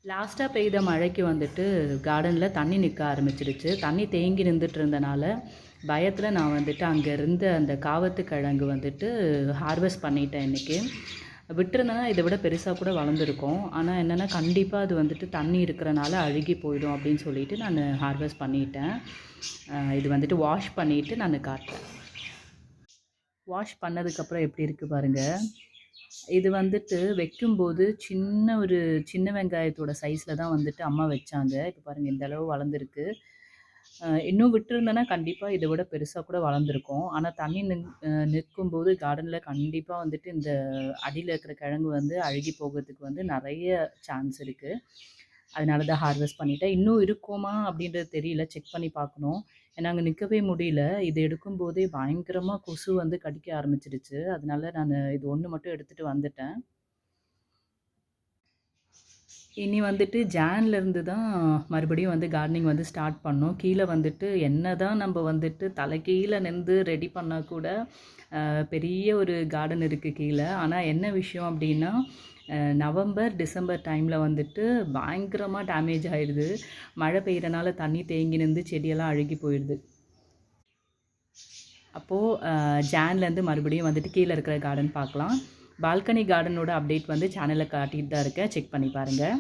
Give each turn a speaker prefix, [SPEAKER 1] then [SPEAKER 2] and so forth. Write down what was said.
[SPEAKER 1] லாஸ்ட்டாக பெய்த மழைக்கு வந்துட்டு கார்டனில் தண்ணி நிற்க ஆரம்பிச்சிடுச்சு. தண்ணி தேங்கி நின்றுட்டு இருந்தனால பயத்தில் நான் வந்துட்டு அங்கே இருந்த அந்த காவத்து கிழங்கு வந்துட்டு ஹார்வெஸ்ட் பண்ணிட்டேன் இன்றைக்கி. விட்டுருந்தேன்னா இதை விட பெருசாக கூட வளர்ந்துருக்கும். ஆனால் என்னென்னா கண்டிப்பாக அது வந்துட்டு தண்ணி இருக்கிறனால அழுகி போயிடும் அப்படின்னு சொல்லிட்டு நான் ஹார்வெஸ்ட் பண்ணிட்டேன். இது வந்துட்டு வாஷ் பண்ணிவிட்டு நான் காட்டுறேன். வாஷ் பண்ணதுக்கப்புறம் எப்படி இருக்குது பாருங்கள். இது வந்துட்டு வைக்கும்போது சின்ன வெங்காயத்தோட சைஸில் தான் வந்துட்டு அம்மா வச்சாங்க. இப்போ பாருங்கள் இந்த அளவு வளர்ந்துருக்கு. இன்னும் விட்டுருந்தேன்னா கண்டிப்பாக இதை விட பெருசாக கூட வளர்ந்துருக்கும். ஆனால் தண்ணி நிற்கும்போது கார்டனில் கண்டிப்பாக வந்துட்டு இந்த அடியில் இருக்கிற கிழங்கு வந்து அழுகி போகிறதுக்கு வந்து நிறைய சான்ஸ் இருக்குது. அதனால தான் ஹார்வெஸ்ட் பண்ணிட்டேன். இன்னும் இருக்குமா அப்படின்றது தெரியல, செக் பண்ணி பார்க்கணும். ஏன்னா அங்கே நிற்கவே முடியல. இது எடுக்கும்போதே பயங்கரமாக கொசு வந்து கடிக்க ஆரம்பிச்சிடுச்சு. அதனால நான் இது ஒன்று மட்டும் எடுத்துகிட்டு வந்துட்டேன். இனி வந்துட்டு ஜான்லேருந்து தான் மறுபடியும் வந்து கார்டனிங் வந்து ஸ்டார்ட் பண்ணோம். கீழே வந்துட்டு என்ன தான் நம்ம வந்துட்டு தலைகீழ நின்று ரெடி பண்ணால் கூட பெரிய ஒரு கார்டன் இருக்குது கீழே. ஆனால் என்ன விஷயம் அப்படின்னா நவம்பர் டிசம்பர் டைமில் வந்துட்டு பயங்கரமாக டேமேஜ் ஆகிடுது. மழை பெய்கிறனால தண்ணி தேங்கி நின்று செடியெல்லாம் அழுகி போயிடுது. அப்போது ஜான்லேருந்து மறுபடியும் வந்துட்டு கீழே இருக்கிற கார்டன் பார்க்கலாம். பால்கனி கார்டனோட அப்டேட் வந்து சேனலில் காட்டிகிட்டு தான் இருக்கேன், செக் பண்ணி பாருங்கள்.